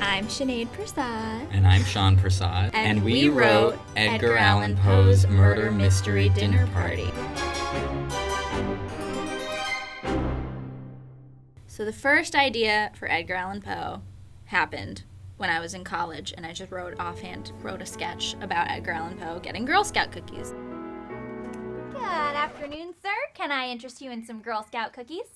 I'm Sinead Persaud. And I'm Sean Persaud. And we wrote Edgar Allan Poe's Murder Mystery Dinner Party. So the first idea for Edgar Allan Poe happened when I was in college, and I just wrote a sketch about Edgar Allan Poe getting Girl Scout cookies. Good afternoon, sir. Can I interest you in some Girl Scout cookies?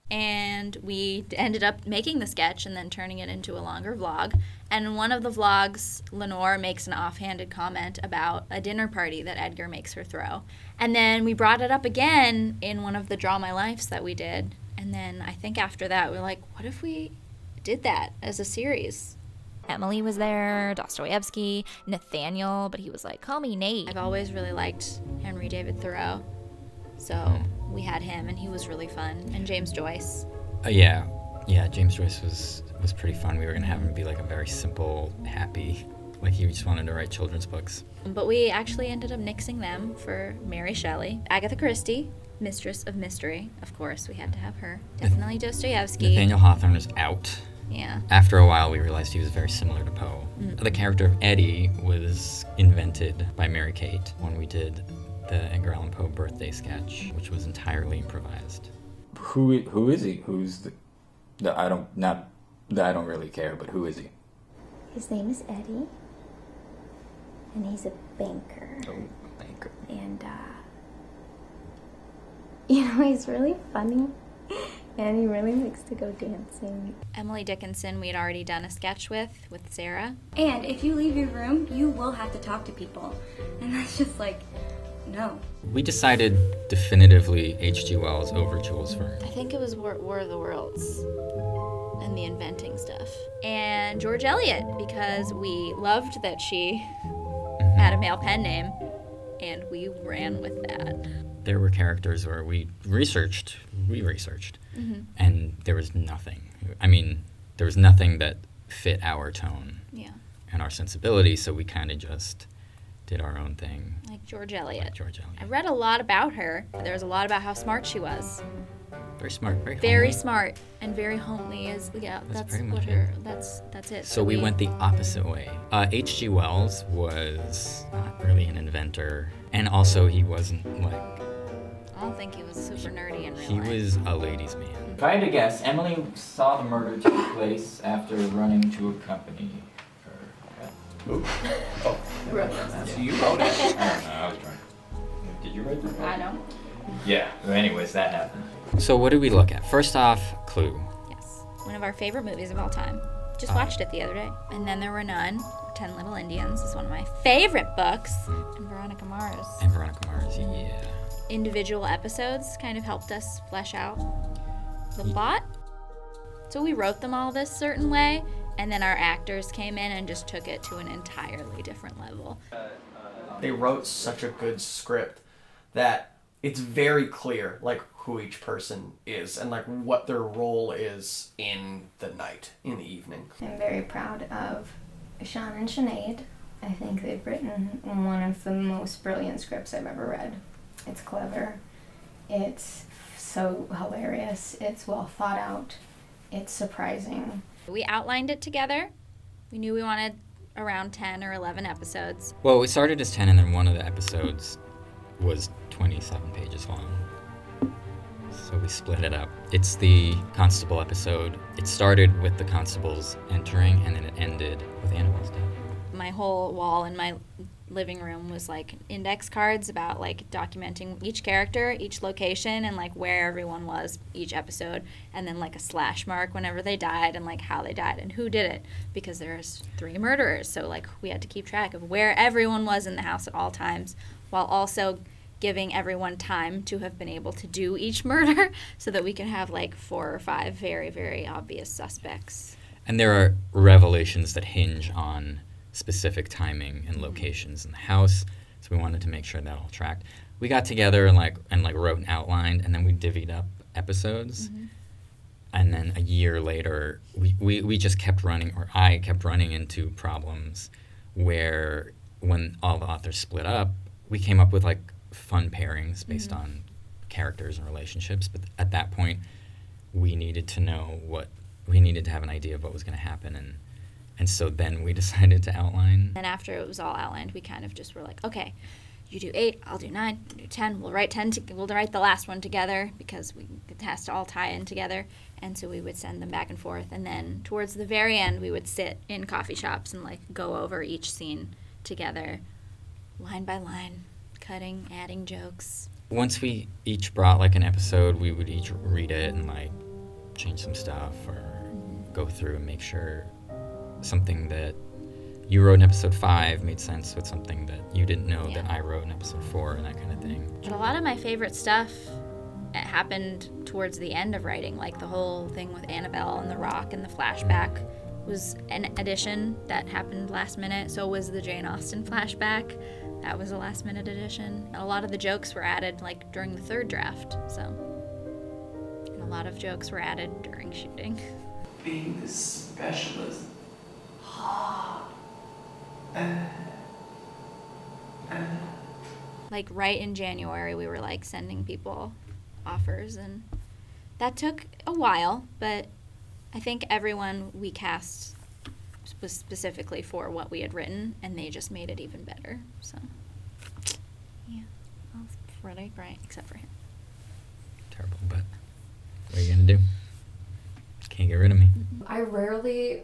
And we ended up making the sketch and then turning it into a longer vlog. And in one of the vlogs, Lenore makes an offhanded comment about a dinner party that Edgar makes her throw. And then we brought it up again in one of the Draw My Lives that we did. And then I think after that, we were like, what if we did that as a series? Emily was there, Dostoevsky, Nathaniel, but he was like, call me Nate. I've always really liked Henry David Thoreau. So we had him, and he was really fun. And James Joyce. Yeah, James Joyce was pretty fun. We were going to have him be like a very simple, happy, like he just wanted to write children's books. But we actually ended up nixing them for Mary Shelley. Agatha Christie, Mistress of Mystery. Of course, we had to have her. Definitely Dostoevsky. Nathaniel Hawthorne is out. Yeah. After a while, we realized he was very similar to Poe. The character of Eddie was invented by Mary Kate when we did the Edgar Allan Poe birthday sketch, which was entirely improvised. Who is he? Who's the I don't really care, but who is he? His name is Eddie, and he's a banker. Oh, banker. And he's really funny, and he really likes to go dancing. Emily Dickinson we'd already done a sketch with Sarah. And if you leave your room, you will have to talk to people, and that's just like, no. We decided definitively H.G. Wells over Jules Verne. I think it was War of the Worlds and the inventing stuff. And George Eliot, because we loved that she had a male pen name, and we ran with that. There were characters where we researched, and there was nothing. I mean, there was nothing that fit our tone and our sensibility, so we kind of just did our own thing. Like George Eliot. I I read a lot about her. There was a lot about how smart she was. Very smart, very Very homely. smart and very homely. That's pretty what much her. it. That's it. So we went the opposite way. H.G. Wells was not really an inventor, and also he wasn't like. I don't think he was super nerdy in real He life. was a ladies' man. If I had to guess, Emily saw the murder take place after running to accompany her. Ooh. Oh. So you wrote it. I don't know, I was trying. Did you write that? I know. Yeah. Anyways, that happened. So what did we look at? First off, Clue. Yes. One of our favorite movies of all time. Just watched it the other day. And Then There Were None. 10 Little Indians is one of my favorite books. And Veronica Mars. Yeah. Individual episodes kind of helped us flesh out the plot. So we wrote them all this certain way, and then our actors came in and just took it to an entirely different level. They wrote such a good script that it's very clear, like, who each person is and, like, what their role is in the night, in the evening. I'm very proud of Sean and Sinead. I think they've written one of the most brilliant scripts I've ever read. It's clever. It's so hilarious. It's well thought out. It's surprising. We outlined it together. We knew we wanted around 10 or 11 episodes. Well, we started as 10, and then one of the episodes was 27 pages long. So we split it up. It's the constable episode. It started with the constables entering, and then it ended with Annabelle's death. My whole wall in my living room was like index cards about like documenting each character, each location, and like where everyone was each episode, and then like a slash mark whenever they died and like how they died and who did it, because there's 3 murderers, so like we had to keep track of where everyone was in the house at all times, while also giving everyone time to have been able to do each murder so that we could have like 4 or 5 very, very obvious suspects. And there are revelations that hinge on specific timing and locations in the house, so we wanted to make sure that all tracked. We got together and wrote and outlined, and then we divvied up episodes. And then a year later, we just kept running, or I kept running into problems where when all the authors split up, we came up with like fun pairings based on characters and relationships, but at that point we needed to know what we needed to have an idea of what was going to happen, and so then we decided to outline. And after it was all outlined, we kind of just were like, okay, you do 8, I'll do 9, you do 10. We'll write 10. We'll write the last one together because it has to all tie in together. And so we would send them back and forth. And then towards the very end, we would sit in coffee shops and like go over each scene together, line by line, cutting, adding jokes. Once we each brought like an episode, we would each read it and like change some stuff or go through and make sure something that you wrote in episode 5 made sense with something that you didn't know that I wrote in episode 4 and that kind of thing. But a lot of my favorite stuff happened towards the end of writing, like the whole thing with Annabelle and the rock and the flashback was an addition that happened last minute. So was the Jane Austen flashback. That was a last minute addition. And a lot of the jokes were added like during the 3rd draft. So and a lot of jokes were added during shooting. Being the specialist. Like right in January, we were like sending people offers, and that took a while, but I think everyone we cast was specifically for what we had written, and they just made it even better. So, yeah, I was pretty great, except for him. Terrible, but what are you gonna do? Can't get rid of me. I rarely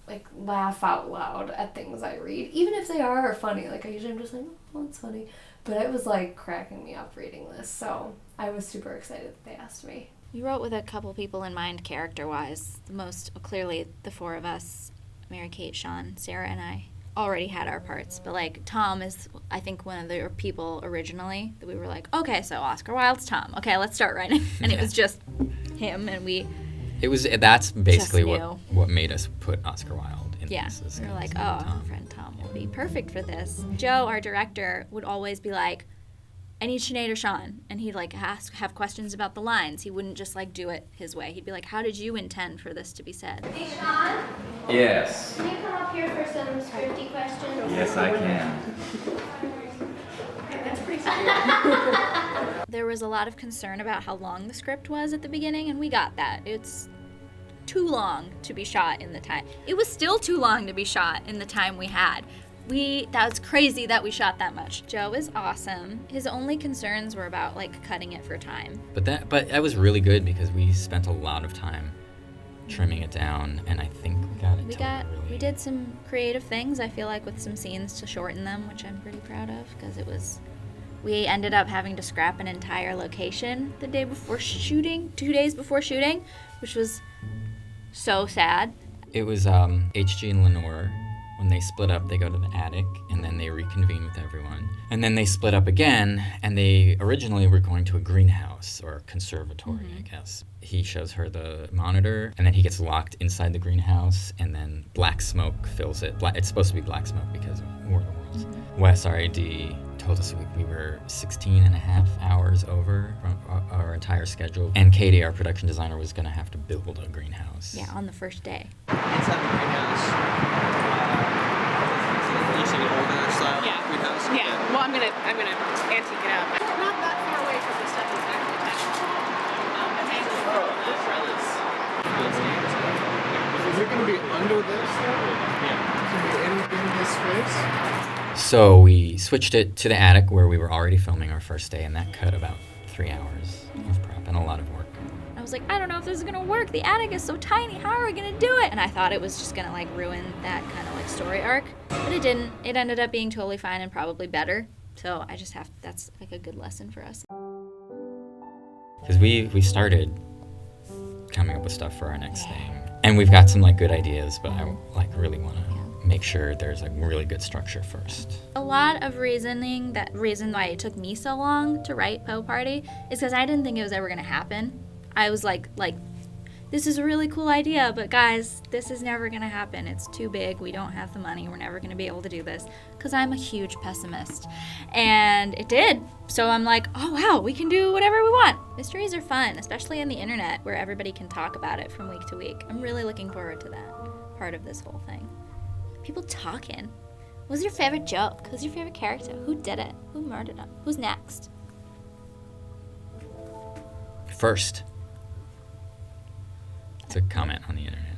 like laugh out loud at things I read, even if they are funny. Like I usually am just like, oh, it's funny, but it was like cracking me up reading this. So I was super excited that they asked me. You wrote with a couple people in mind, character-wise. The most clearly, the 4 of us, Mary Kate, Sean, Sarah, and I, already had our parts. But like Tom is, I think, one of the people originally that we were like, okay, so Oscar Wilde's Tom. Okay, let's start writing. And it was just him, and that's basically knew. what made us put Oscar Wilde in this. We were like, oh, our friend Tom will be perfect for this. Joe, our director, would always be like, I need Sinead or Sean. And he'd like have questions about the lines. He wouldn't just like do it his way. He'd be like, how did you intend for this to be said? Hey, Sean, Yes. can you come up here for some scripty questions? Yes, I can. That's pretty scary. There was a lot of concern about how long the script was at the beginning, and we got that. It's too long to be shot in the time. It was still too long to be shot in the time we had. That was crazy that we shot that much. Joe is awesome. His only concerns were about like cutting it for time. But that was really good because we spent a lot of time trimming it down, and I think we got it. We did some creative things, I feel like, with some scenes to shorten them, which I'm pretty proud of, because we ended up having to scrap an entire location the day before shooting, 2 days before shooting, which was so sad. It was HG and Lenore. When they split up, they go to the attic, and then they reconvene with everyone. And then they split up again, and they originally were going to a greenhouse, or conservatory, I guess. He shows her the monitor, and then he gets locked inside the greenhouse, and then black smoke fills it. It's supposed to be black smoke because of War of the Worlds. Wes, our AD, told us we were 16 and a half hours over from our entire schedule. And Katie, our production designer, was going to have to build a greenhouse. Yeah, on the first day. Inside the greenhouse. You see the older style greenhouse? Yeah. Well, I'm gonna antique it out. Not that far away from the stuff that's actually attached. Is it gonna be under this? Yeah. Is it in this space? So we switched it to the attic where we were already filming our first day, and that cut about 3 hours of prep and a lot of work. I was like, I don't know if this is gonna work. The attic is so tiny. How are we gonna do it? And I thought it was just gonna like ruin that kind of like story arc, but it didn't. It ended up being totally fine and probably better. So I just that's like a good lesson for us. Because we started coming up with stuff for our next thing, and we've got some like good ideas, but I like really want to make sure there's a really good structure first. A lot of reason why it took me so long to write Poe Party is because I didn't think it was ever gonna happen. I was like, this is a really cool idea, but guys, this is never gonna happen. It's too big. We don't have the money. We're never gonna be able to do this. Because I'm a huge pessimist. And it did. So I'm like, oh wow, we can do whatever we want. Mysteries are fun, especially on the internet where everybody can talk about it from week to week. I'm really looking forward to that part of this whole thing. People talking. What's your favorite joke? Who's your favorite character? Who did it? Who murdered him? Who's next? First, to comment on the internet.